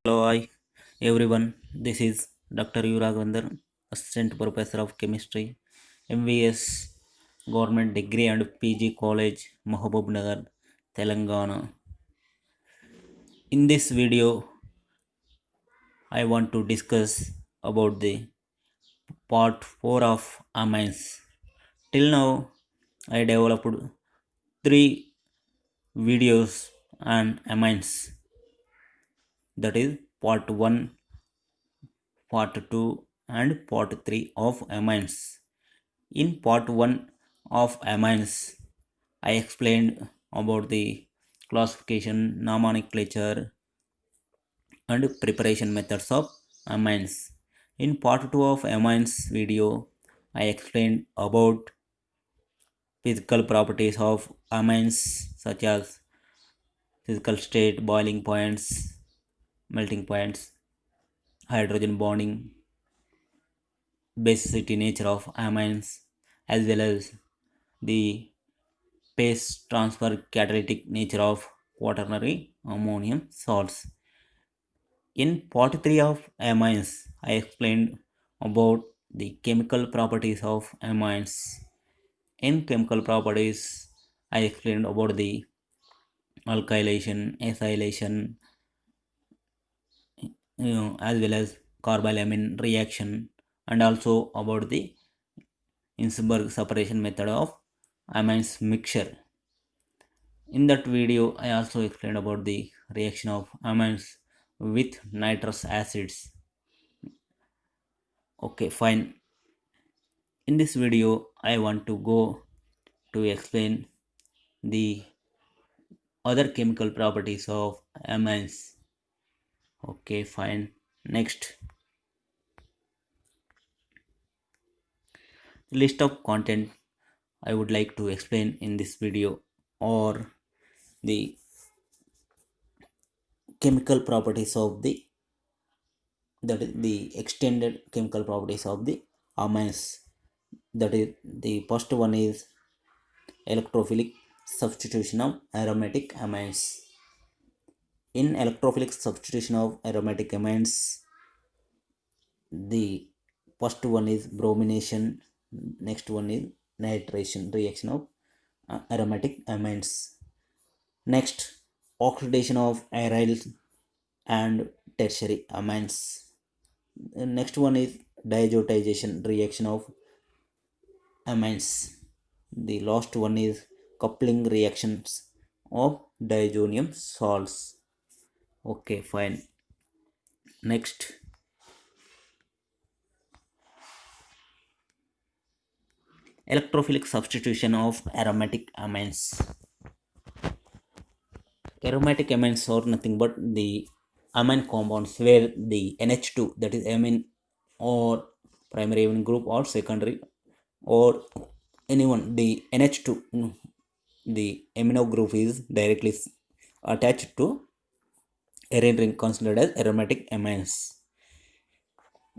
Hello, hi everyone. This is Dr. U. Raghavendra, Assistant Professor of Chemistry, MVS, Government Degree and PG College, Mahabub Nagar, Telangana. In this video, I want to discuss about the part 4 of amines. Till now, I developed 3 videos on amines. That is part 1, part 2 and part 3 of amines. In part 1 of amines, I explained about the classification, nomenclature, and preparation methods of amines. In part 2 of amines video, I explained about physical properties of amines such as physical state, boiling points, melting points, hydrogen bonding, basicity nature of amines, as well as the phase transfer catalytic nature of quaternary ammonium salts. In part 3 of amines, I explained about the chemical properties of amines. In chemical properties, I explained about the alkylation, acylation, as well as carbylamine reaction, and also about the Innsbruck separation method of amines mixture. In that video, I also explained about the reaction of amines with nitrous acids. Okay, fine. In this video, I want to go to explain the other chemical properties of amines. Okay, fine. Next, list of content I would like to explain in this video or the chemical properties of the extended chemical properties of the amines. That is, the first one is electrophilic substitution of aromatic amines. In electrophilic substitution of aromatic amines, the first one is bromination, next one is nitration reaction of aromatic amines. Next, oxidation of aryl and tertiary amines. Next one is diazotisation reaction of amines. The last one is coupling reactions of diazonium salts. Okay, fine. Next, electrophilic substitution of aromatic amines. Aromatic amines are nothing but the amine compounds where the NH2, that is amine, or primary amine group or secondary, or anyone, the NH2, the amino group is directly attached to arene ring considered as aromatic amines.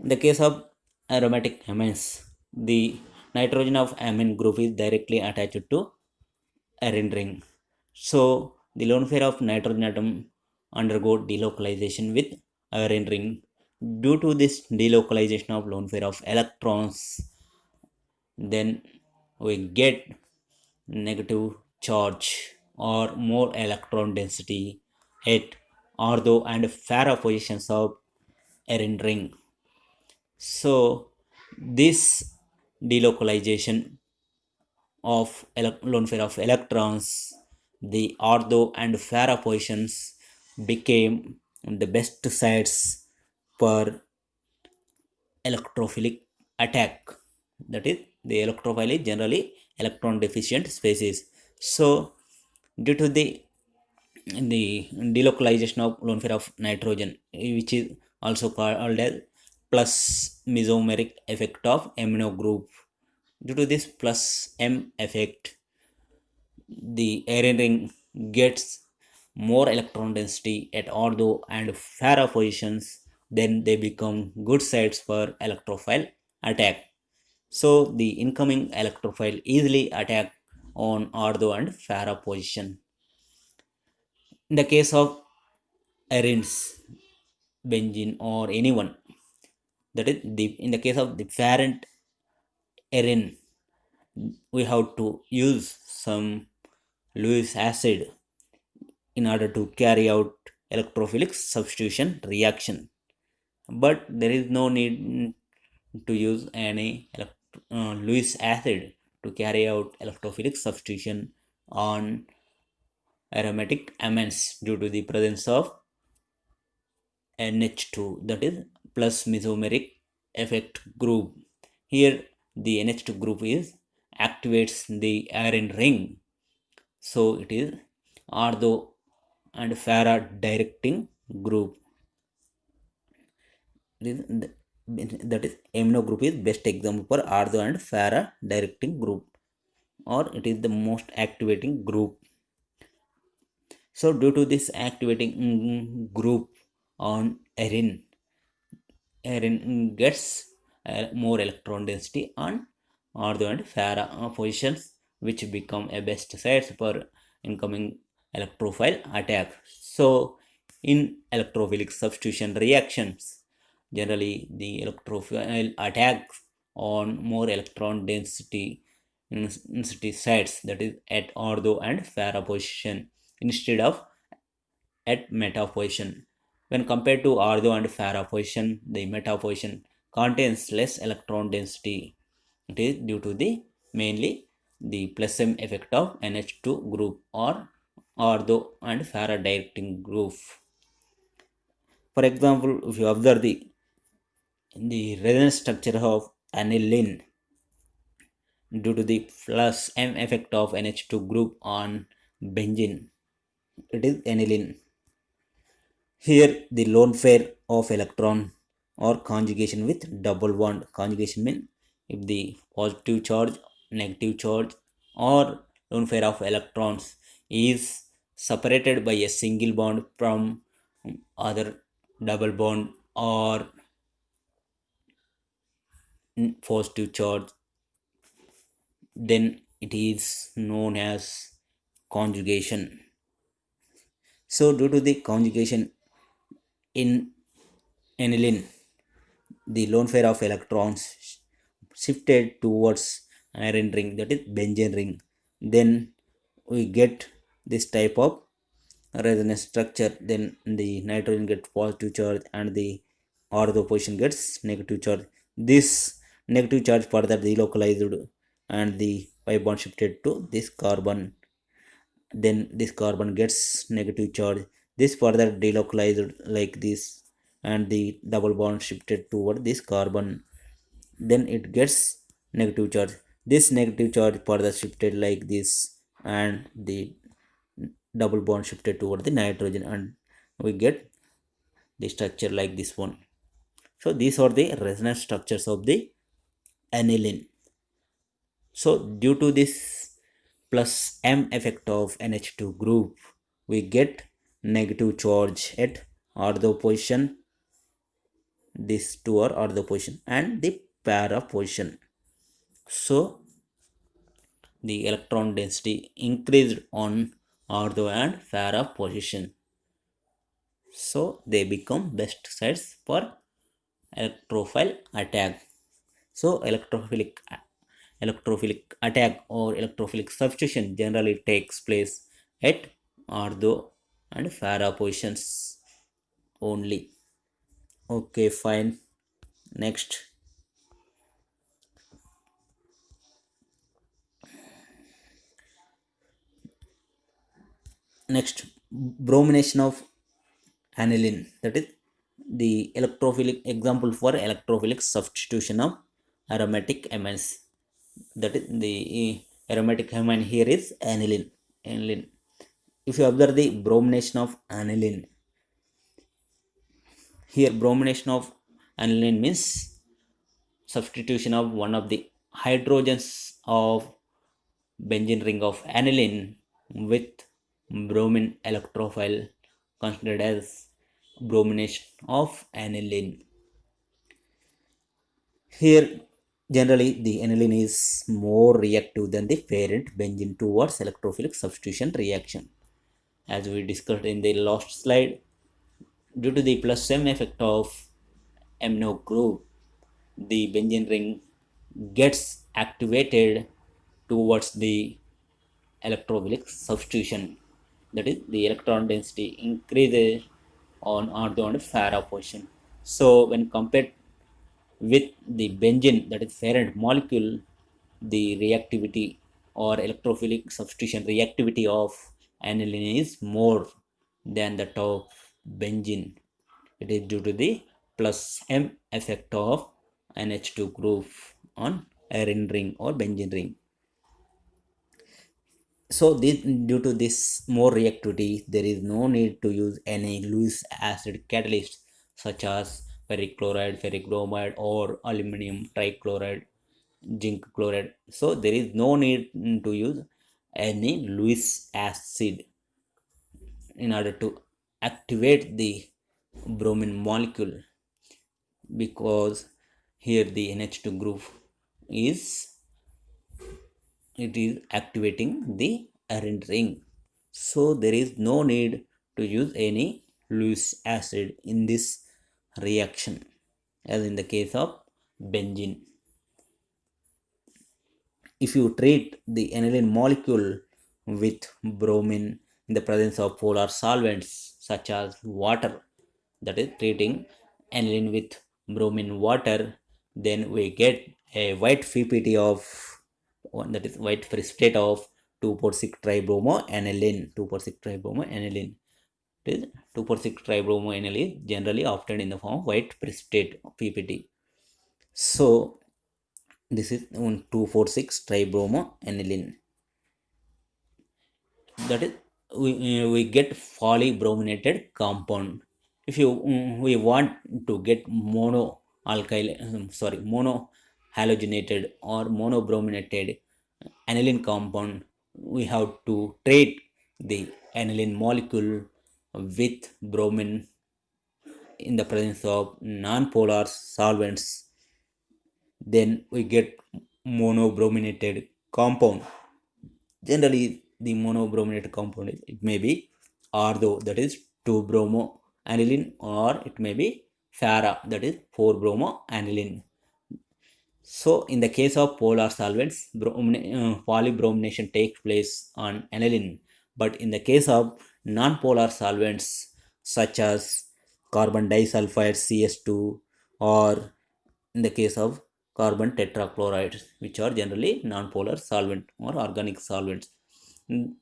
In the case of aromatic amines, the nitrogen of amine group is directly attached to arene ring. So the lone pair of nitrogen atom undergo delocalization with arene ring. Due to this delocalization of lone pair of electrons, then we get negative charge or more electron density at ortho and para positions of arene ring. So this delocalization of lone pair of electrons, the ortho and para positions became the best sites for electrophilic attack. That is, the electrophile is generally electron deficient species. So due to the delocalization of lone pair of nitrogen, which is also called as plus mesomeric effect of amino group, due to this plus m effect, the arene ring gets more electron density at ortho and para positions, then they become good sites for electrophile attack. So the incoming electrophile easily attack on ortho and para position. In the case of arenes, benzene or anyone. That is the in the case of the parent arene, we have to use some Lewis acid in order to carry out electrophilic substitution reaction. But there is no need to use any Lewis acid to carry out electrophilic substitution on aromatic amines due to the presence of NH2, that is plus mesomeric effect group. Here the NH2 group is activates the arene ring, so it is ortho and para directing group. That is amino group is best example for ortho and para directing group, or it is the most activating group. So due to this activating group on arene gets more electron density on ortho and para positions, which become a best sites for incoming electrophile attack. So in electrophilic substitution reactions, generally the electrophile attacks on more electron density sites, that is at ortho and para position instead of at meta position. When compared to ortho and para position, the meta position contains less electron density. It is due to the mainly the plus M effect of NH2 group or ortho and para directing group. For example, if you observe the resonance structure of aniline due to the plus M effect of NH2 group on benzene, it is aniline. Here, the lone pair of electron or conjugation with double bond. Conjugation means if the positive charge, negative charge, or lone pair of electrons is separated by a single bond from other double bond or positive charge, then it is known as conjugation. So, due to the conjugation in aniline, the lone pair of electrons shifted towards iron ring, that is benzene ring, then we get this type of resonance structure. Then the nitrogen gets positive charge and the ortho position gets negative charge. This negative charge further delocalized and the pi bond shifted to this carbon. Then this carbon gets negative charge, this further delocalized like this, and the double bond shifted toward this carbon, then it gets negative charge, this negative charge further shifted like this, and the double bond shifted toward the nitrogen, and we get the structure like this one. So these are the resonance structures of the aniline. So due to this plus M effect of NH2 group, we get negative charge at ortho position, this two are ortho position, and the para position. So the electron density increased on ortho and para position. So they become best sites for electrophile attack. So electrophilic attack or electrophilic substitution generally takes place at ortho and para positions only. Okay, fine. Next. Next, bromination of aniline. That is the electrophilic example for electrophilic substitution of aromatic amines. That is the aromatic amine here is aniline. Aniline. If you observe the bromination of aniline, here bromination of aniline means substitution of one of the hydrogens of benzene ring of aniline with bromine electrophile, considered as bromination of aniline. Here, generally, the aniline is more reactive than the parent benzene towards electrophilic substitution reaction. As we discussed in the last slide, Due to the plus M effect of amino group, the benzene ring gets activated towards the electrophilic substitution. That is, the electron density increases on ortho and para position. So when compared with the benzene, that is parent molecule, the reactivity or electrophilic substitution reactivity of aniline is more than that of benzene. It is due to the plus M effect of NH2 group on arene ring or benzene ring. So this, due to this more reactivity, there is no need to use any Lewis acid catalyst such as ferric chloride, ferric bromide, or aluminum trichloride, zinc chloride. So there is no need to use any Lewis acid in order to activate the bromine molecule, because here the NH2 group is it is activating the arene ring. So there is no need to use any Lewis acid in this reaction as in the case of benzene. If you treat the aniline molecule with bromine in the presence of polar solvents such as water, that is treating aniline with bromine water, then we get a white ppt of that is white precipitate of 2,4,6 tribromoaniline. 2,4,6 tribromoaniline. It is 2,4,6 tribromoaniline is generally obtained in the form of white precipitate ppt. So this is 2,4,6 tribromoaniline. That is, we get polybrominated compound. If you we want to get mono alkyl mono halogenated or monobrominated aniline compound, we have to treat the aniline molecule with bromine in the presence of non-polar solvents. Then we get monobrominated compound. Generally, the monobrominated compound it may be ortho, that is 2-bromoaniline, or it may be para, that is 4-bromoaniline. So in the case of polar solvents, polybromination takes place on aniline, but in the case of non-polar solvents such as carbon disulfide CS2, or in the case of carbon tetrachlorides, which are generally non-polar solvent or organic solvents. In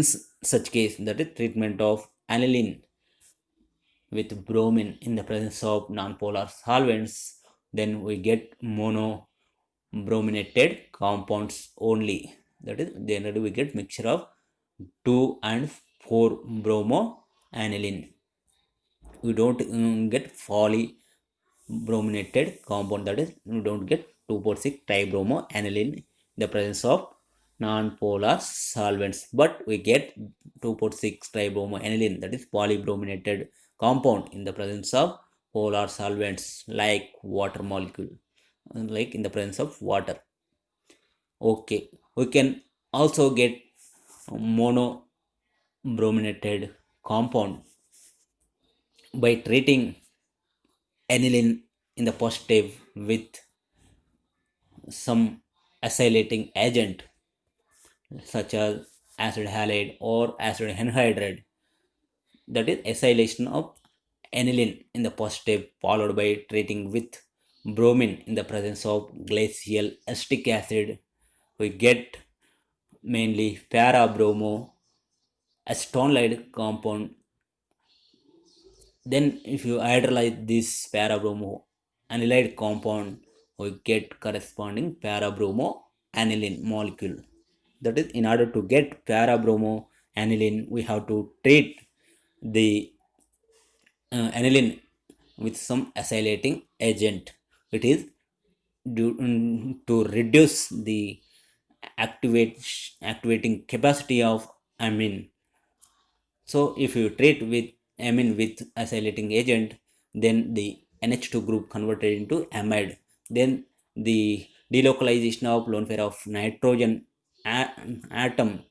such case, that is treatment of aniline with bromine in the presence of non-polar solvents, then we get monobrominated compounds only. That is, generally we get mixture of 2 and 4 bromoaniline. We don't get polybrominated compound, that is you don't get 2,4,6 tribromoaniline in the presence of non-polar solvents, but we get 2,4,6 tribromoaniline, that is polybrominated compound in the presence of polar solvents like water molecule, like in the presence of water. Okay, we can also get monobrominated compound by treating aniline in the positive with some acylating agent such as acid halide or acid anhydride. That is acylation of aniline in the positive followed by treating with bromine in the presence of glacial acetic acid. We get mainly para-bromo acetonide compound. Then if you hydrolyze this para-bromo anilide compound, we get corresponding para-bromo aniline molecule. That is, in order to get para-bromo aniline, we have to treat the aniline with some acylating agent. It is to reduce the activating capacity of amine. So if you treat with amine with acylating agent, then the NH2 group converted into amide. Then the delocalization of lone pair of nitrogen atom,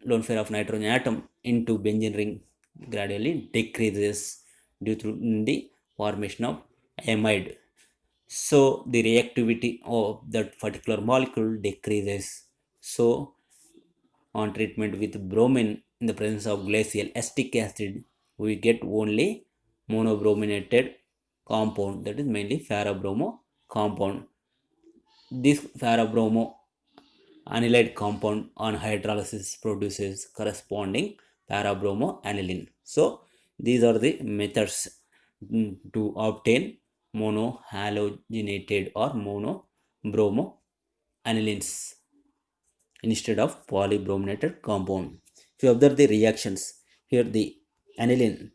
lone pair of nitrogen atom into benzene ring gradually decreases. due to the formation of amide. So the reactivity of that particular molecule decreases. So on treatment with bromine in the presence of glacial acetic acid, we get only monobrominated compound, that is mainly ferrobromo compound. This ferrobromo anilide compound on hydrolysis produces corresponding parabromo aniline. So these are the methods to obtain monohalogenated or monobromo anilines instead of polybrominated compound. If you observe the reactions, here the aniline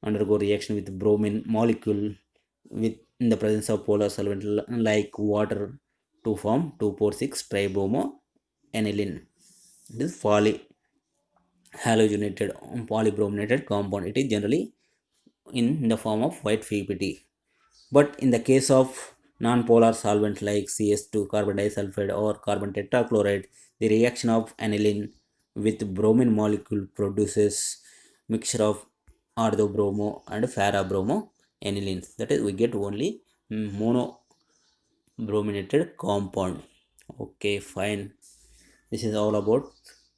undergo reaction with bromine molecule with in the presence of polar solvent like water to form 2,4,6 tribromo aniline. This polyhalogenated polybrominated compound. It is generally in the form of white PPT. But in the case of non-polar solvent like CS2 carbon disulfide or carbon tetrachloride, the reaction of aniline with bromine molecule produces mixture of orthobromo and ferrobromo anilines. That is, we get only monobrominated compound. Okay, fine. This is all about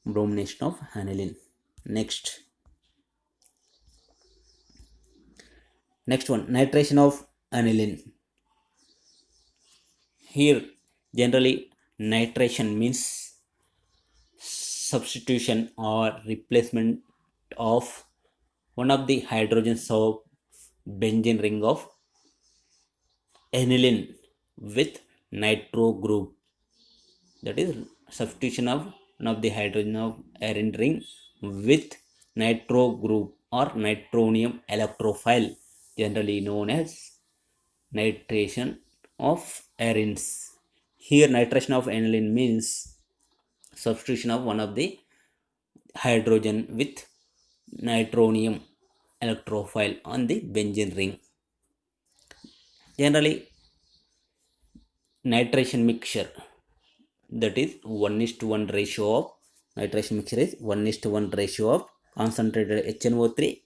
bromination of aniline. Next one, nitration of aniline. Here, generally, nitration means substitution or replacement of one of the hydrogens of benzene ring of aniline with nitro group. That is substitution of one of the hydrogen of arin ring with nitro group or nitronium electrophile, generally known as nitration of arins. Here nitration of aniline means substitution of one of the hydrogen with nitronium electrophile on the benzene ring. Generally nitration mixture, that is 1 is to 1 ratio of nitration mixture is 1 is to 1 ratio of concentrated HNO3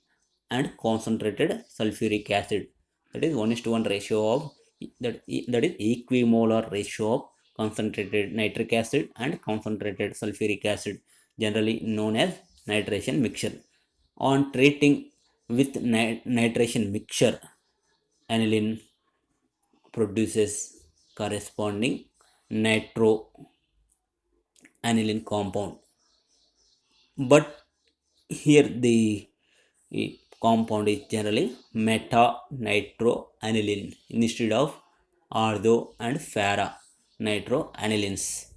and concentrated sulfuric acid. That is 1 is to 1 ratio of that is equimolar ratio of concentrated nitric acid and concentrated sulfuric acid, generally known as nitration mixture. On treating with nitration mixture, aniline produces corresponding nitro aniline compound. But here the compound is generally meta nitro aniline instead of ortho and para nitro anilines,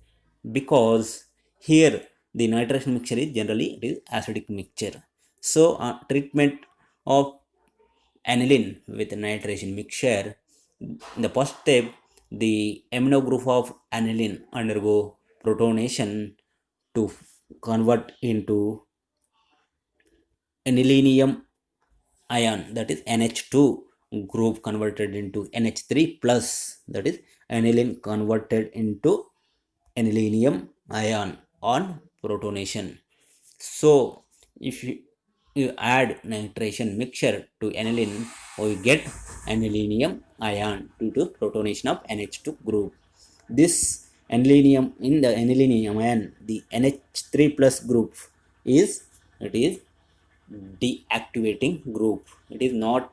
because here the nitration mixture is generally it is acidic mixture. So treatment of aniline with nitration mixture, in the first step the amino group of aniline undergo protonation to convert into anilinium ion, that is NH2 group converted into NH3 plus, that is aniline converted into anilinium ion on protonation. So if you add nitration mixture to aniline, we get anilinium ion due to protonation of NH2 group. This anilinium in the anilinium ion, the NH3 plus group is it is deactivating group. It is not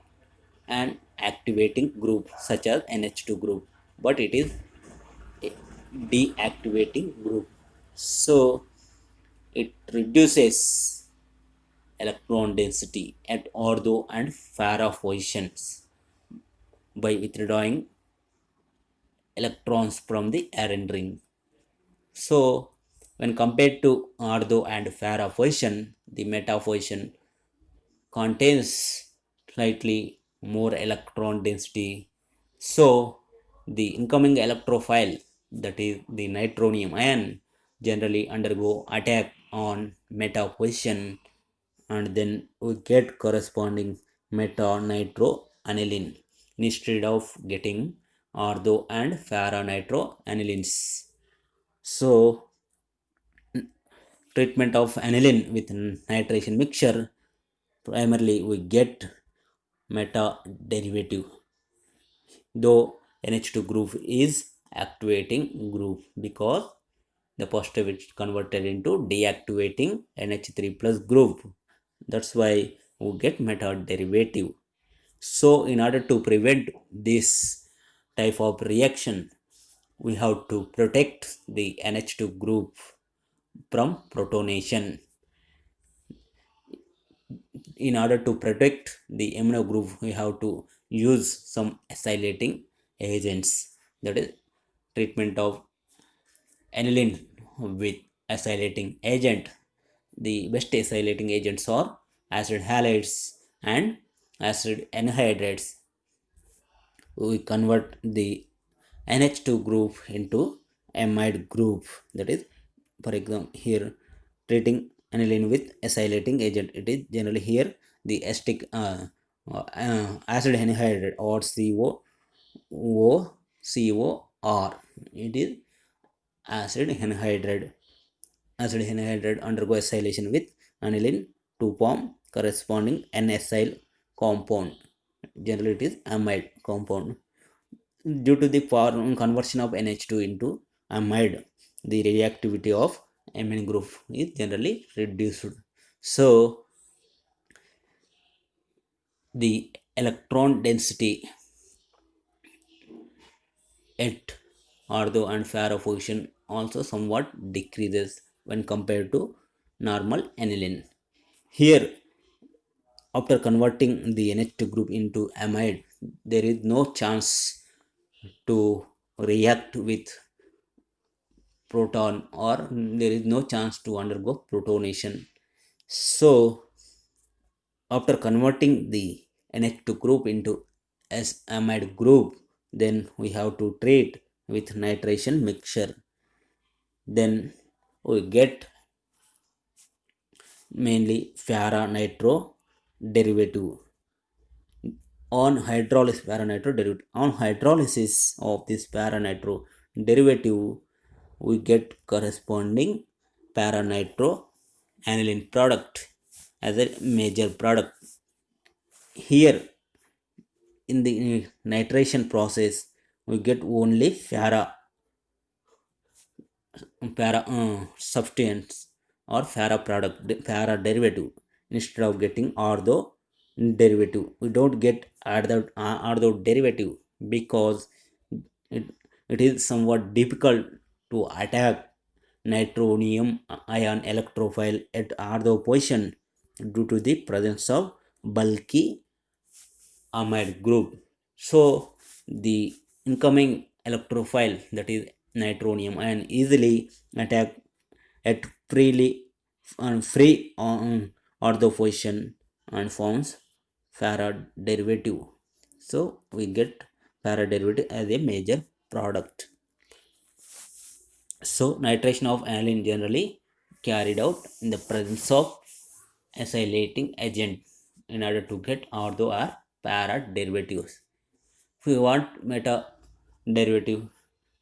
an activating group such as NH2 group, but it is a deactivating group. So it reduces electron density at ortho and para positions by withdrawing electrons from the arin ring. So when compared to ortho and para position, the meta position contains slightly more electron density. So the incoming electrophile, that is the nitronium ion, generally undergo attack on meta position, and then we get corresponding meta nitro aniline instead of getting ortho and para nitro anilines. So treatment of aniline with nitration mixture, primarily we get meta derivative, though NH2 group is activating group because the positive is converted into deactivating NH3 plus group. That's why we get meta derivative. So in order to prevent this type of reaction, we have to protect the NH2 group from protonation. In order to protect the amino group, we have to use some acylating agents, that is treatment of aniline with acylating agent. The best acylating agents are acid halides and acid anhydrides. We convert the NH2 group into amide group, that is, for example, here treating aniline with acylating agent, it is generally here the acetic acid anhydride or COR. It is acid anhydride. Acid anhydride undergo acylation with aniline to form corresponding N-acyl compound. Generally, it is amide compound. Due to the conversion of NH2 into amide, the reactivity of amine group is generally reduced. So, the electron density at ortho and Faro position also somewhat decreases when compared to normal aniline. Here, after converting the NH2 group into amide, there is no chance to react with proton, or there is no chance to undergo protonation. So, after converting the NH2 group into S amide group, then we have to treat with nitration mixture. Then we get mainly para nitro derivative. On hydrolysis paranitro derivative, on hydrolysis of this paranitro derivative, we get corresponding paranitro aniline product as a major product. Here in the nitration process, we get only para substance or para derivative instead of getting ortho derivative. We don't get ortho derivative because it, it is somewhat difficult to attack nitronium ion electrophile at ortho position due to the presence of bulky amide group. So the incoming electrophile, that is nitronium ion, easily attack at freely and free on ortho position and forms Farad derivative. So we get Farad derivative as a major product. So nitration of aniline generally carried out in the presence of acylating agent in order to get ortho or para derivatives. If we want meta derivative,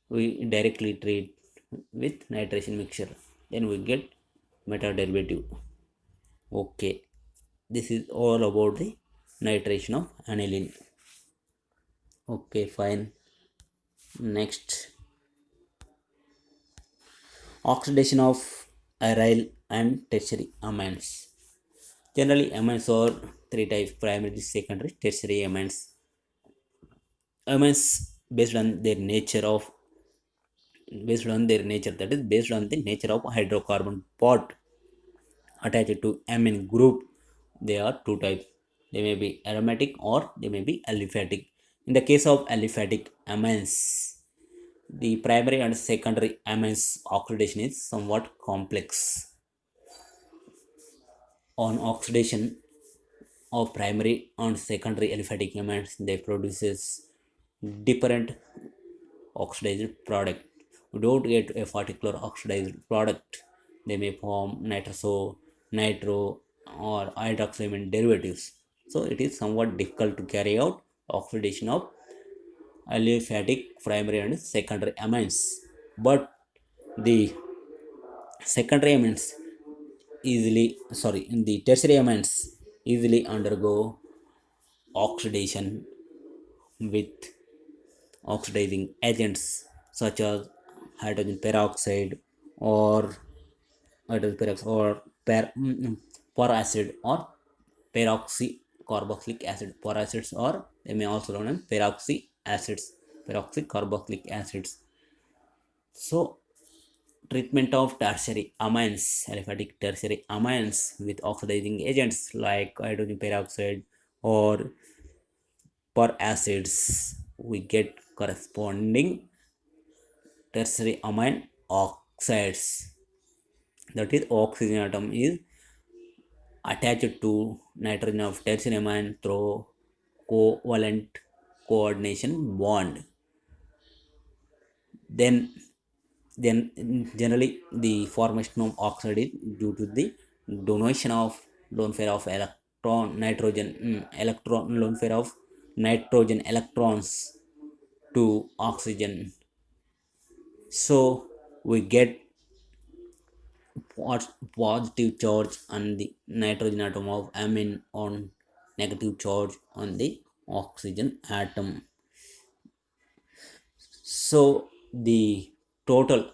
we directly treat with nitration mixture. Then we get meta derivative. Okay, this is all about the nitration of aniline. Okay, fine. Next, oxidation of aryl and tertiary amines. Generally, amines are three types: primary, secondary, tertiary amines. Amines based on their nature of that is based on the nature of hydrocarbon part attached to amine group. They are two types. They may be aromatic or they may be aliphatic. In the case of aliphatic amines, the primary and secondary amines oxidation is somewhat complex. On oxidation of primary and secondary aliphatic amines, they produces different oxidized product. We don't get a particular oxidized product. They may form nitro, or hydroxyamine derivatives. So it is somewhat difficult to carry out oxidation of aliphatic primary and secondary amines. But the secondary amines easily, sorry, in the tertiary amines easily undergo oxidation with oxidizing agents such as hydrogen peroxide or hydrogen peroxide or peracid or peroxycarboxylic acid. Peracids or they may also known as peroxy acids, peroxycarboxylic acids. So treatment of tertiary amines, aliphatic tertiary amines with oxidizing agents like hydrogen peroxide or peracids, we get corresponding tertiary amine oxides. That is, oxygen atom is attached to nitrogen of tertiary amine through covalent coordination bond. Then then generally the formation of oxide is due to the donation of lone pair of electron nitrogen electron lone pair of nitrogen electrons to oxygen. So we get positive charge on the nitrogen atom of amine on negative charge on the oxygen atom. So the total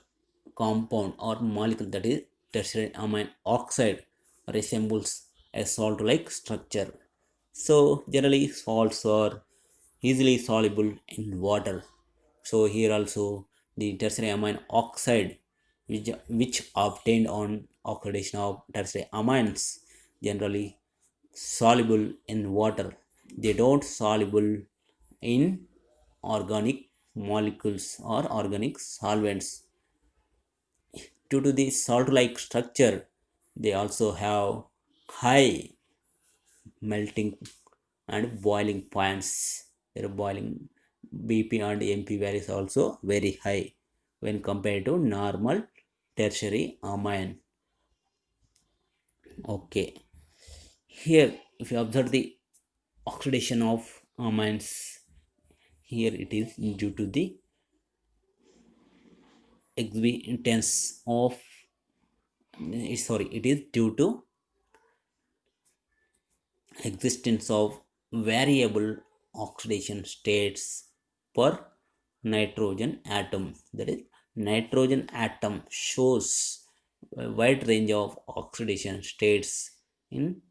compound or molecule, that is tertiary amine oxide, resembles a salt like structure. So generally salts are easily soluble in water. So here also the tertiary amine oxide which obtained on oxidation of tertiary amines generally soluble in water. They don't soluble in organic molecules or organic solvents. Due to the salt-like structure, they also have high melting and boiling points. Their boiling BP and MP values also very high when compared to normal tertiary amine. Okay, here if you observe the oxidation of amines, here it is due to the existence of sorry, it is due to existence of variable oxidation states per nitrogen atom. That is, nitrogen atom shows a wide range of oxidation states in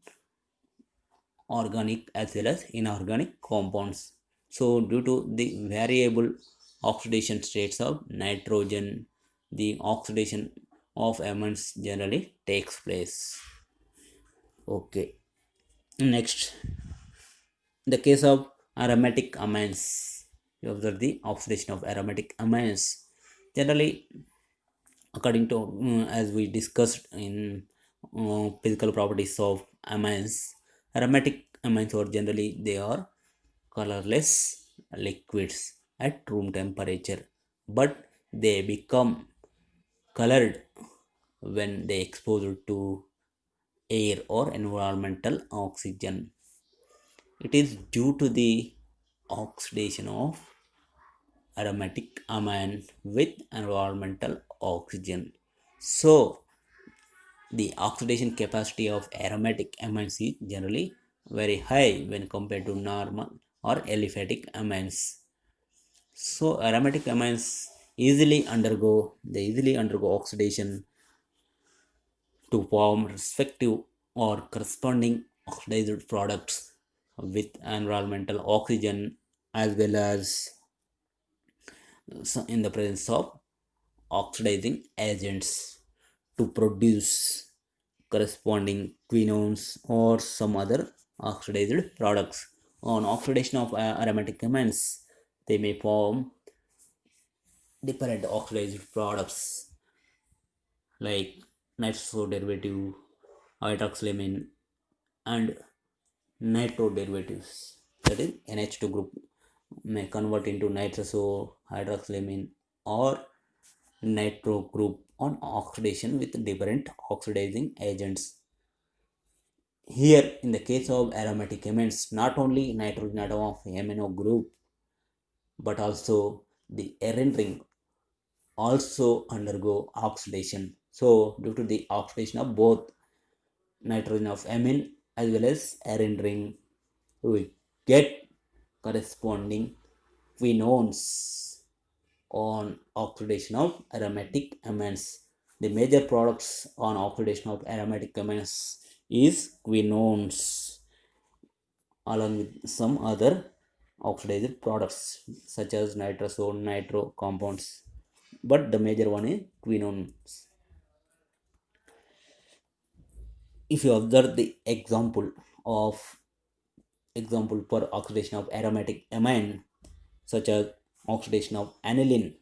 organic as well as inorganic compounds. So due to the variable oxidation states of nitrogen, the oxidation of amines generally takes place. Okay, next, in the case of aromatic amines, you observe the oxidation of aromatic amines. Generally, according to as we discussed in physical properties of amines, aromatic amines are generally they are colorless liquids at room temperature, but they become colored when they exposed to air or environmental oxygen. It is due to the oxidation of aromatic amine with environmental oxygen. So, the oxidation capacity of aromatic amines is generally very high when compared to normal or aliphatic amines. So, aromatic amines easily undergo oxidation to form respective or corresponding oxidized products with environmental oxygen as well as in the presence of oxidizing agents to produce corresponding quinones or some other oxidized products. On oxidation of aromatic amines, they may form different oxidized products like nitroso derivative, hydroxylamine, and nitro derivatives. That is, NH2 group may convert into nitroso, hydroxylamine, or nitro group on oxidation with different oxidizing agents. Here, in the case of aromatic amines, not only nitrogen atom of amino group but also the arene ring also undergo oxidation. So, due to the oxidation of both nitrogen of amine as well as arene ring, we get corresponding quinones on oxidation of aromatic amines. The major products on oxidation of aromatic amines is quinones along with some other oxidized products such as nitrosone, nitro compounds. But the major one is quinones. If you observe the example for oxidation of aromatic amine, such as oxidation of aniline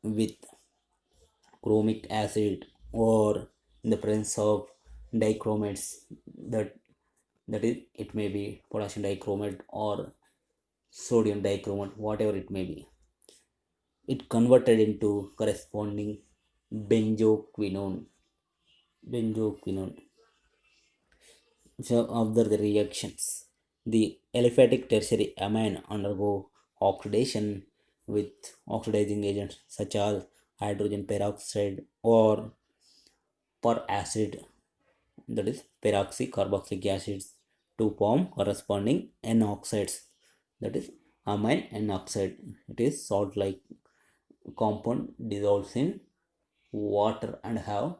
with chromic acid, or in the presence of dichromates, that is it may be potassium dichromate or sodium dichromate, whatever it may be, it converted into corresponding benzoquinone. benzoquinone so observe the reactions. The aliphatic tertiary amine undergo oxidation with oxidizing agents such as hydrogen peroxide or per acid, that is peroxycarboxylic acids, to form corresponding N oxides, that is amine N oxide. It is salt like compound dissolves in water and have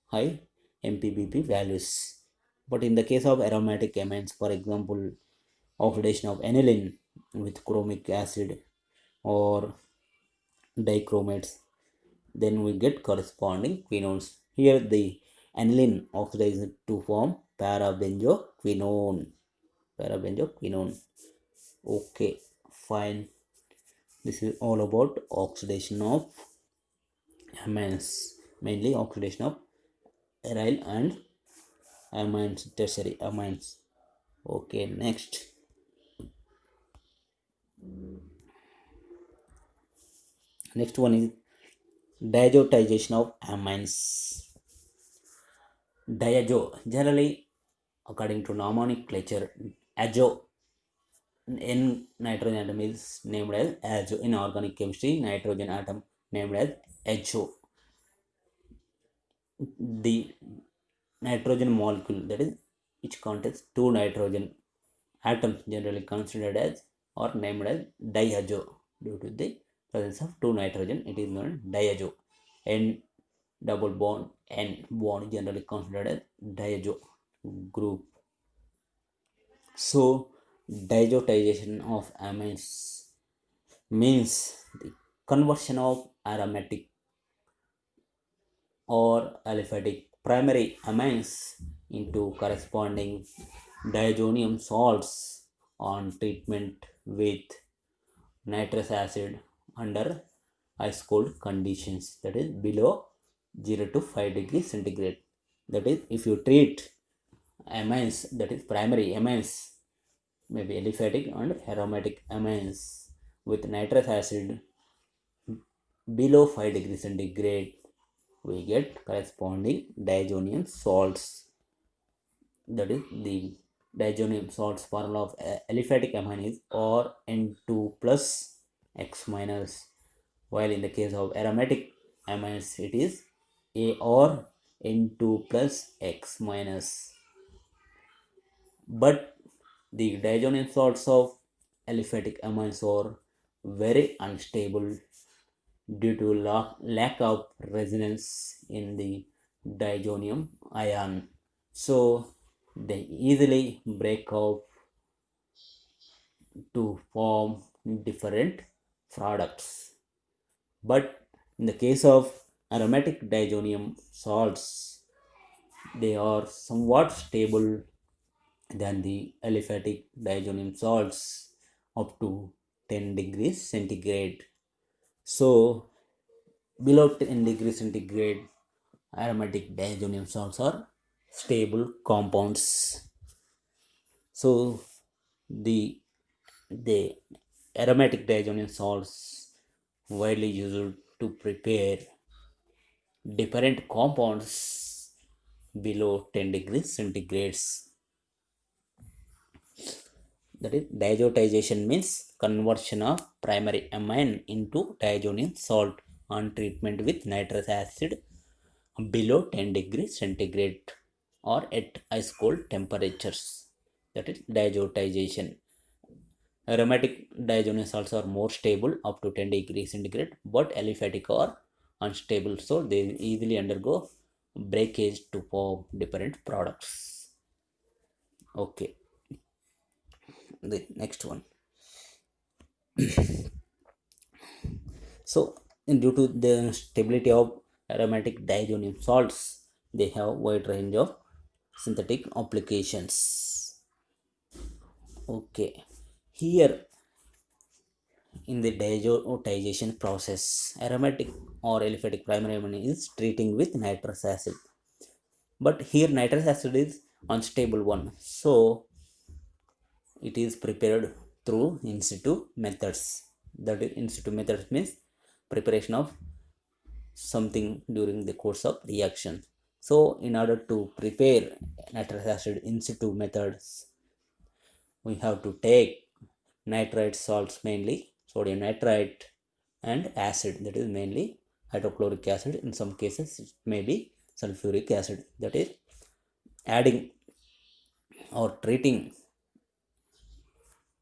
high mpbb values. But in the case of aromatic amines, for example, oxidation of aniline with chromic acid or dichromates, then we get corresponding quinones. Here the aniline oxidizes to form parabenzoquinone. Parabenzoquinone. Okay, fine. This is all about oxidation of amines, mainly oxidation of aryl and amines, tertiary amines. Okay, next one is diazotization of amines. Diazo, generally according to nomenclature, azo, n nitrogen atom is named as azo. In organic chemistry, nitrogen atom named as HO. The nitrogen molecule, that is which contains two nitrogen atoms, generally considered as or named as diazo. Due to the presence of two nitrogen, it is known as diazo. N double bond N bond, generally considered as diazo group. So diazotization of amines means the conversion of aromatic or aliphatic primary amines into corresponding diazonium salts on treatment with nitrous acid under ice cold conditions, that is below 0 to 5 degrees centigrade. That is, if you treat amines, that is primary amines, maybe aliphatic and aromatic amines, with nitrous acid below 5 degrees centigrade, we get corresponding diazonium salts. That is, the diazonium salts formula of aliphatic amine is or N2 plus X minus, while in the case of aromatic amines it is A or N2 plus X minus. But the diazonium salts of aliphatic amines are very unstable due to lack of resonance in the diazonium ion. So they easily break up to form different products. But in the case of aromatic diazonium salts, they are somewhat stable than the aliphatic diazonium salts up to 10 degrees centigrade. So below 10 degrees centigrade, aromatic diazonium salts are stable compounds. So the the aromatic diazonium salts widely used to prepare different compounds below 10 degrees centigrades. That is, diazotization means conversion of primary amine into diazonium salt on treatment with nitrous acid below 10 degrees centigrade or at ice cold temperatures. That is diazotization. Aromatic diazonium salts are more stable up to 10 degrees centigrade, but aliphatic are unstable, so they easily undergo breakage to form different products. Okay, the next one. So, due to the stability of aromatic diazonium salts, they have wide range of synthetic applications. Okay, here in the diazotization process, aromatic or aliphatic primary amine is treating with nitrous acid. But here nitrous acid is unstable one, so it is prepared through in situ methods. That is, in situ methods means preparation of something during the course of reaction. So in order to prepare nitrous acid in situ methods, we have to take nitrite salts, mainly sodium nitrite, and acid, that is mainly hydrochloric acid. In some cases it may be sulfuric acid. That is, adding or treating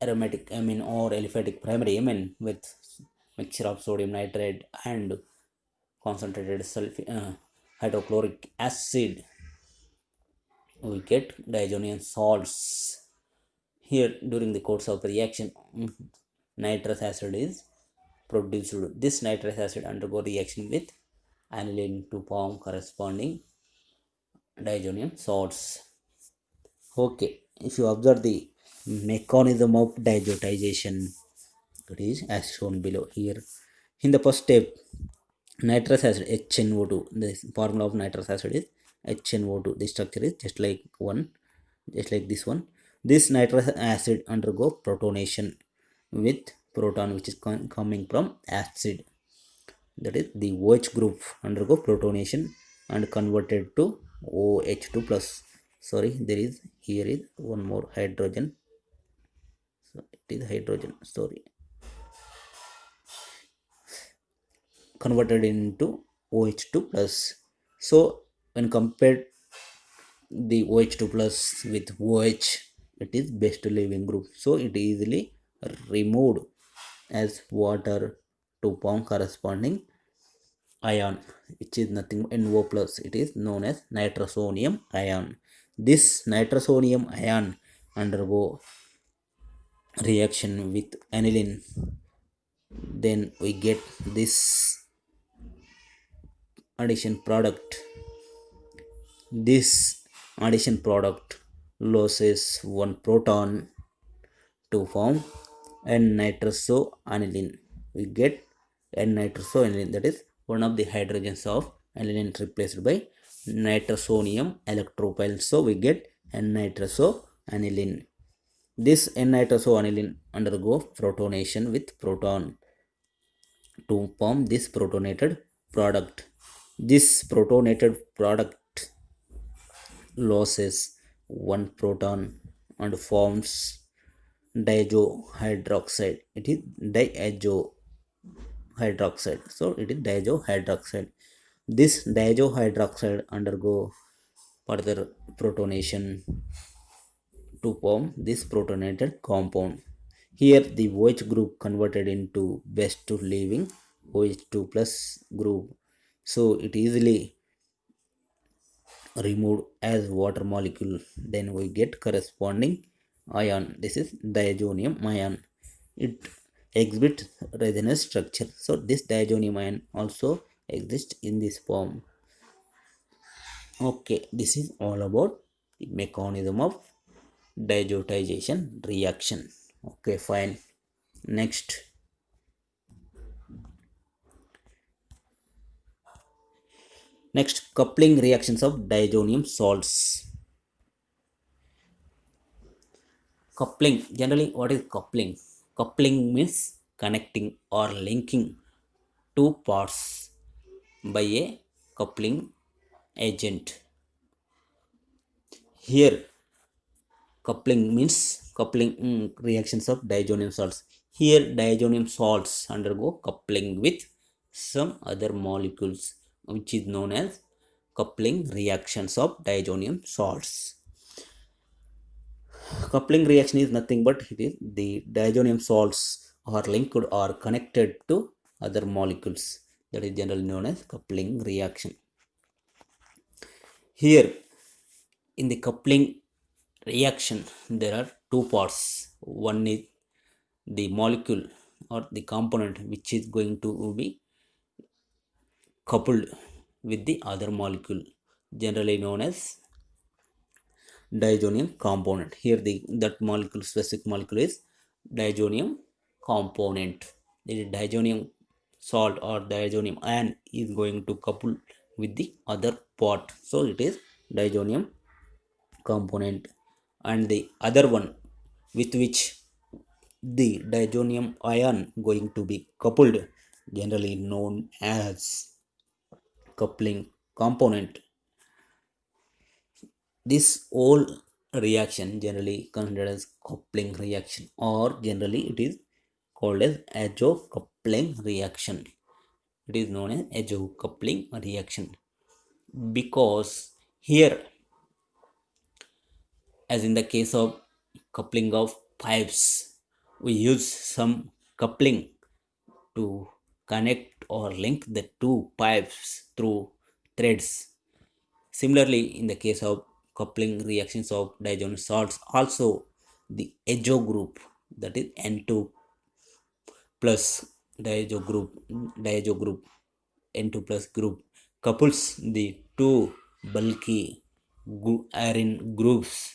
aromatic amine or aliphatic primary amine with mixture of sodium nitrate and concentrated hydrochloric acid, we get diazonium salts. Here during the course of reaction, nitrous acid is produced. This nitrous acid undergo reaction with aniline to form corresponding diazonium salts. Okay, if you observe the mechanism of diazotization, it is as shown below. Here in the first step, nitrous acid HNO2, the formula of nitrous acid is HNO2. The structure is just like this one. This nitrous acid undergo protonation with proton which is coming from acid. That is, the OH group undergo protonation and converted to OH2 plus. Sorry, there is here is one more hydrogen. So it is hydrogen. Sorry, converted into OH2 plus. So when compared the OH2 plus with OH, it is best leaving group. So it is easily removed as water to form corresponding ion, which is nothing NO plus. It is known as nitrosonium ion. This nitrosonium ion undergo reaction with aniline, then we get this addition product. This addition product loses one proton to form N-nitrosoaniline. We get N-nitrosoaniline, that is one of the hydrogens of aniline replaced by nitrosonium electrophile. So we get N-nitrosoaniline. This N-nitrosoaniline undergo protonation with proton to form this protonated product. This protonated product loses one proton and forms diazohydroxide. It is diazohydroxide. So it is diazohydroxide. This diazohydroxide undergo further protonation to form this protonated compound. Here the OH group converted into best leaving OH2 plus group. So it easily removed as water molecule. Then we get corresponding ion. This is diazonium ion. It exhibits resonance structure. So this diazonium ion also exists in this form. Okay, this is all about the mechanism of diazotization reaction. Okay, fine. Next, coupling reactions of diazonium salts. Coupling, generally what is coupling? Coupling means connecting or linking two parts by a coupling agent. Here coupling means coupling reactions of diazonium salts. Here diazonium salts undergo coupling with some other molecules, which is known as coupling reactions of diazonium salts. Coupling reaction is nothing but it is the diazonium salts are linked or connected to other molecules. That is generally known as coupling reaction. Here, in the coupling reaction, there are two parts. One is the molecule or the component which is going to be coupled with the other molecule, generally known as diazonium component. Here the that molecule, specific molecule, is diazonium component. The diazonium salt or diazonium ion is going to couple with the other part, so it is diazonium component. And the other one with which the diazonium ion going to be coupled, generally known as coupling component. This whole reaction generally considered as coupling reaction, or generally it is called as coupling reaction. It is known as coupling reaction because here, as in the case of coupling of pipes, we use some coupling to connect or link the two pipes through threads. Similarly, in the case of coupling reactions of diazonium salts, also the azo group, that is N2 plus diazo group N2 plus group couples the two bulky iron groups,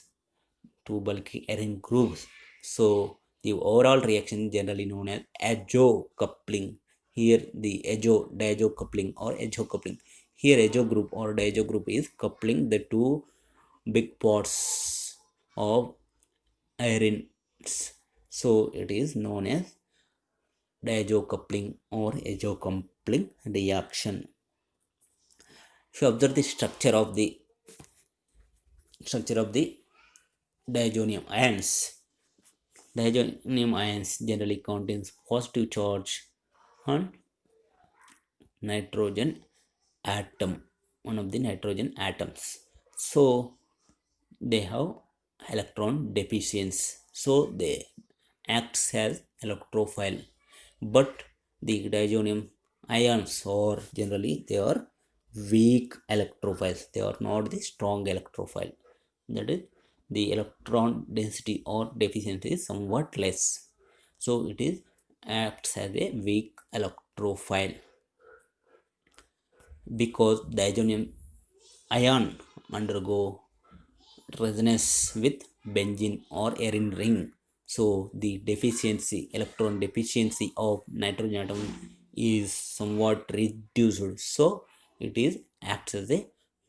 So the overall reaction generally known as azo coupling. Here the azo diazo coupling or azo coupling. Here azo group or diazo group is coupling the two big parts of irons. So it is known as diazo coupling or azo coupling reaction. If you observe the structure of the diazonium ions, diazonium ions generally contains positive charge on nitrogen atom, one of the nitrogen atoms. So they have electron deficiency, so they acts as electrophile. But the diazonium ions are generally they are weak electrophiles, they are not the strong electrophile. That is, the electron density or deficiency is somewhat less, so it is acts as a weak electrophile. Because diazonium ion undergo resonance with benzene or arene ring, so the deficiency, electron deficiency of nitrogen atom is somewhat reduced, so it is acts as a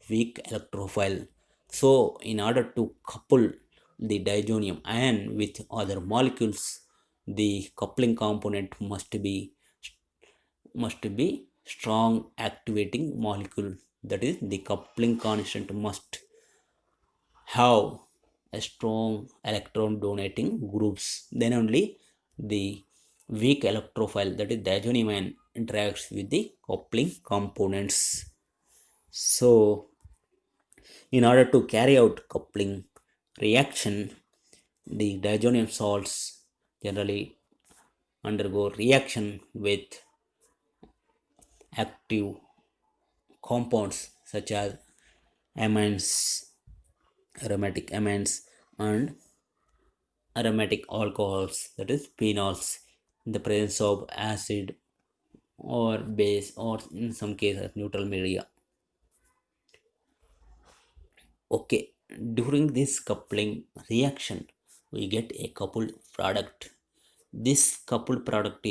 weak electrophile. So in order to couple the diazonium ion with other molecules, the coupling component must be strong activating molecule. That is, the coupling constant must have a strong electron donating groups. Then only the weak electrophile, that is diazonium ion, interacts with the coupling components. So in order to carry out coupling reaction, the diazonium salts generally undergo reaction with active compounds such as amines, aromatic amines, and aromatic alcohols, that is phenols, in the presence of acid or base, or in some cases neutral media. Okay, during this coupling reaction we get a coupled product. This coupled product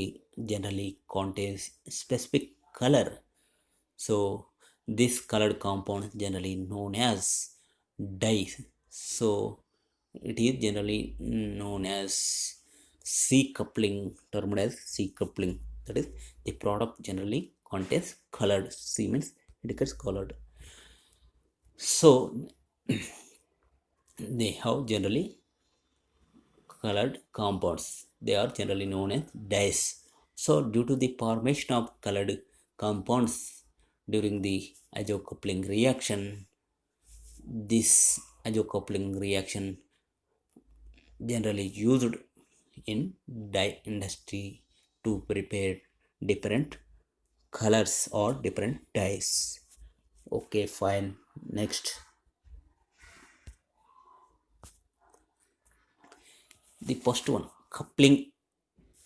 generally contains specific color. So this colored compound is generally known as dye. So it is generally known as C coupling, termed as C coupling. That is, the product generally contains colored. C means it gets colored. So they have generally colored compounds. They are generally known as dyes. So due to the formation of colored compounds during the isocoupling reaction, this isocoupling reaction generally used in dye industry to prepare different colors or different dyes. Okay, fine. Next, the first one, coupling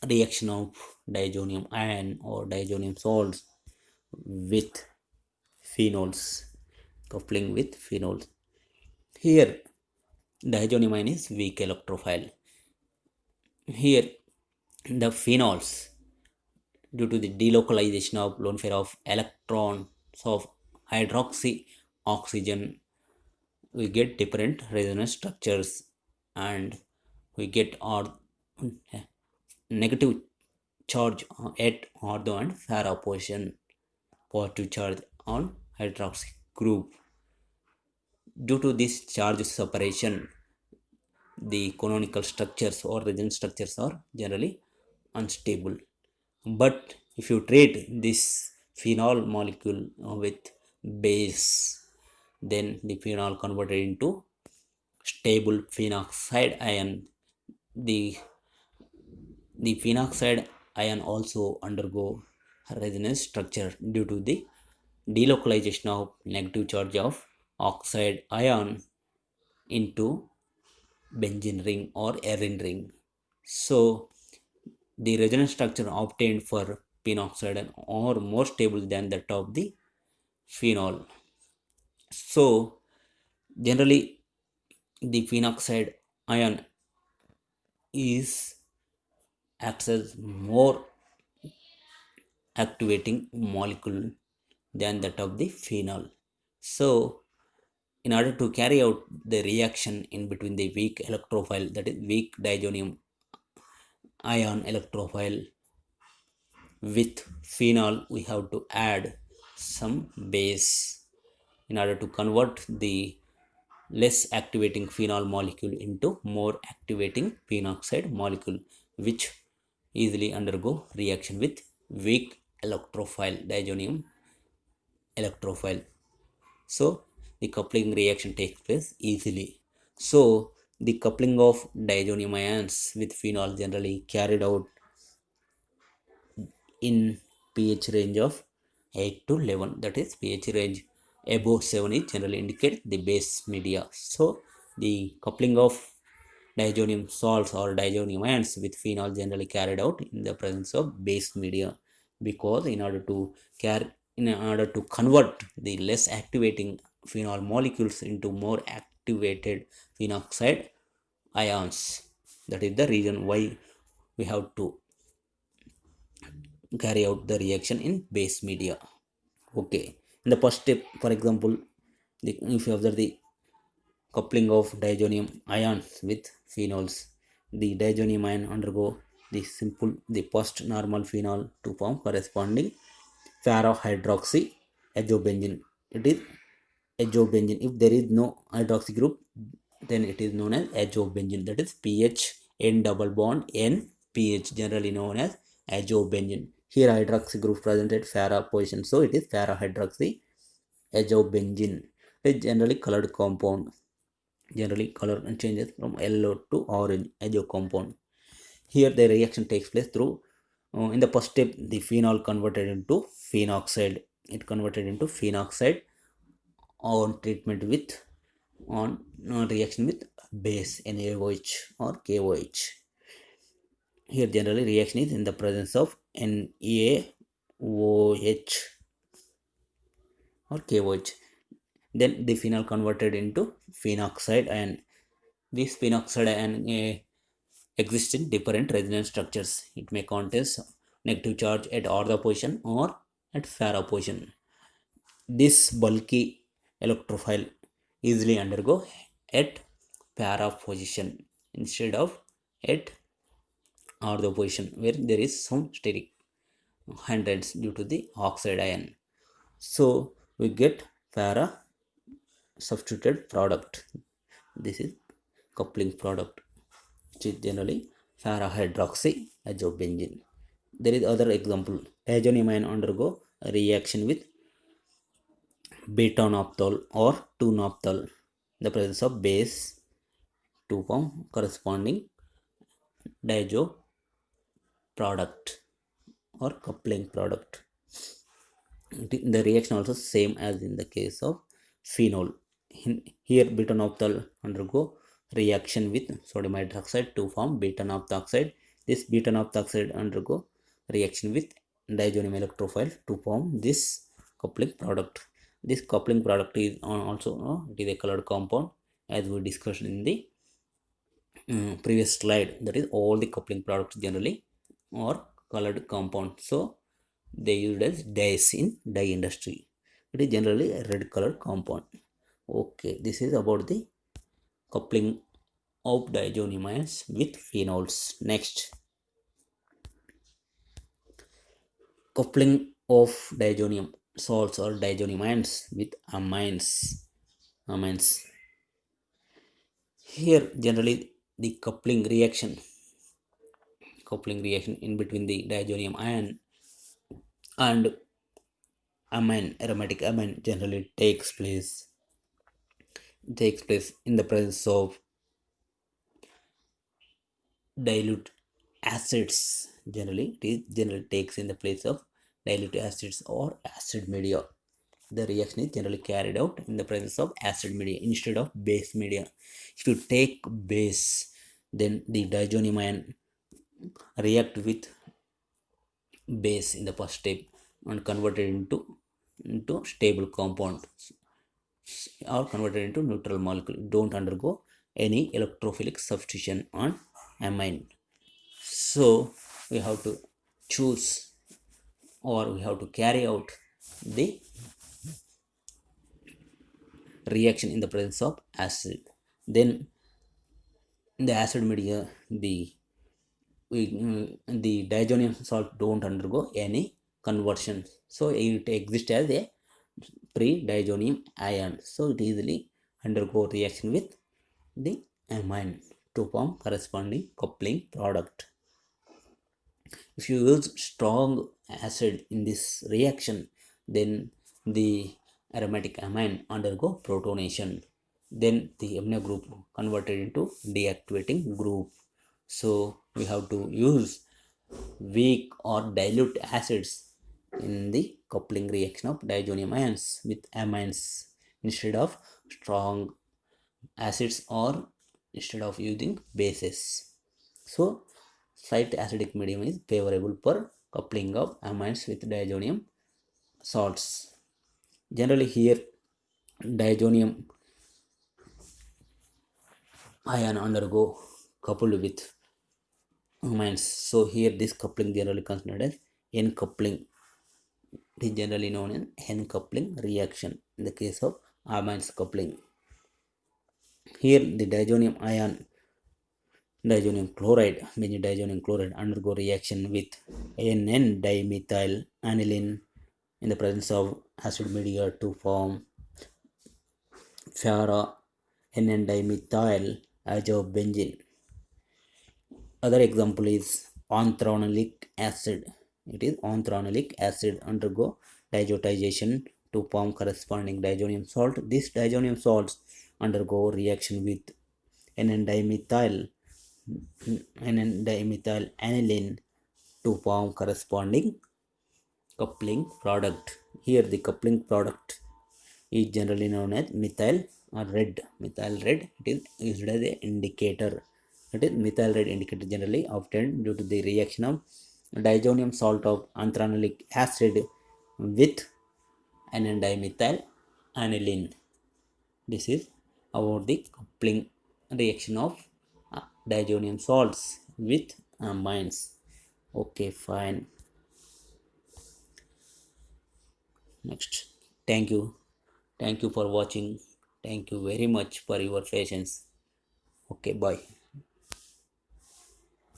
reaction of diazonium ion or diazonium salts with phenols. Coupling with phenols. Here, diazonium ion is weak electrophile. Here, the phenols, due to the delocalization of lone pair of electrons of hydroxy oxygen, we get different resonance structures, and we get our negative charge at ortho and para position, positive charge on hydroxy group. Due to this charge separation, the canonical structures or resonance structures are generally unstable. But if you treat this phenol molecule with base, then the phenol converted into stable phenoxide ion. The the phenoxide ion also undergo resonance structure due to the delocalization of negative charge of oxide ion into benzene ring or arene ring. So the resonance structure obtained for phenoxide are more stable than that of the phenol. So generally the phenoxide ion is acts as more activating molecule than that of the phenol. So in order to carry out the reaction in between the weak electrophile, that is weak diazonium ion electrophile with phenol, we have to add some base in order to convert the less activating phenol molecule into more activating phenoxide molecule, which easily undergo reaction with weak electrophile diazonium electrophile. So the coupling reaction takes place easily. So the coupling of diazonium ions with phenol generally carried out in pH range of 8 to 11. That is, pH range above 7 is generally indicate the base media. So the coupling of diazonium salts or diazonium ions with phenol generally carried out in the presence of base media, because in order to convert the less activating phenol molecules into more activated phenoxide ions. That is the reason why we have to carry out the reaction in base media. Okay, in the first step, for example, if you observe the coupling of diazonium ions with phenols, the diazonium ion undergo the first normal phenol to form corresponding para-hydroxy azobenzene. It is azobenzene. If there is no hydroxy group, then it is known as azobenzene. That is pH N double bond N pH, generally known as azobenzene. Here hydroxy group present at para position, so it is para-hydroxy azobenzene. It is generally colored compound. Generally color changes from yellow to orange azo compound. Here the reaction takes place through in the first step, the phenol converted into phenoxide. It converted into phenoxide on treatment with on reaction with base NaOH or KOH. Here generally reaction is in the presence of NaOH or KOH. Then the phenol converted into phenoxide, and this phenoxide ion exists in different resonance structures. It may contain negative charge at ortho position or at para position. This bulky electrophile easily undergo at para position instead of at ortho position, where there is some steric hindrance due to the oxide ion. So we get para substituted product. This is coupling product, which is generally para hydroxy azobenzene. There is other example. Diazonium ion undergo a reaction with beta naphthol or 2 naphthol, the presence of base to form corresponding diazo product or coupling product. The reaction also same as in the case of phenol. Here beta-naphthalene undergo reaction with sodium hydroxide to form beta-naphtha oxide. This beta-naphtha oxide undergo reaction with diazonium electrophile to form this coupling product. This coupling product is also it is a colored compound, as we discussed in the previous slide. That is, all the coupling products generally are colored compound, so they used as dyes in dye industry. It is generally a red color compound. Okay, this is about the coupling of diazonium ions with phenols. Next, coupling of diazonium salts or diazonium ions with amines. Amines. Here generally the coupling reaction in between the diazonium ion and amine, aromatic amine, generally takes place in the presence of dilute acids. Generally it is generally takes in the place of dilute acids or acid media. The reaction is generally carried out in the presence of acid media instead of base media. If you take base, then the diazonium ion react with base in the first step and converted into stable compound or converted into neutral molecule. Don't undergo any electrophilic substitution on amine. So we have to choose, or we have to carry out the reaction in the presence of acid. Then in the acid media, the diazonium salt don't undergo any conversion, so it exists as a pre-diazonium ion, so it easily undergo reaction with the amine to form corresponding coupling product. If you use strong acid in this reaction, then the aromatic amine undergo protonation. Then the amino group converted into deactivating group. So we have to use weak or dilute acids in the coupling reaction of diazonium ions with amines instead of strong acids or instead of using bases. So slight acidic medium is favorable for coupling of amines with diazonium salts. Generally here diazonium ion undergo coupled with amines. So here this coupling generally considered as N coupling. It is generally known as N coupling reaction in the case of amines coupling. Here the diazonium chloride, diazonium chloride undergo reaction with NN dimethyl aniline in the presence of acid media to form para NN dimethyl azobenzene. Other example is anthranoic acid. It is anthranoic acid undergo diazotisation to form corresponding diazonium salt. These diazonium salts undergo reaction with NN-dimethyl NN-dimethyl aniline to form corresponding coupling product. Here the coupling product is generally known as methyl or red. Methyl red, it is used as an indicator. It is methyl red indicator generally obtained due to the reaction of diazonium salt of anthranoic acid with N-dimethyl aniline. This is about the coupling reaction of diazonium salts with amines. Okay, fine. Next, thank you for watching. Thank you very much for your patience. Okay, bye.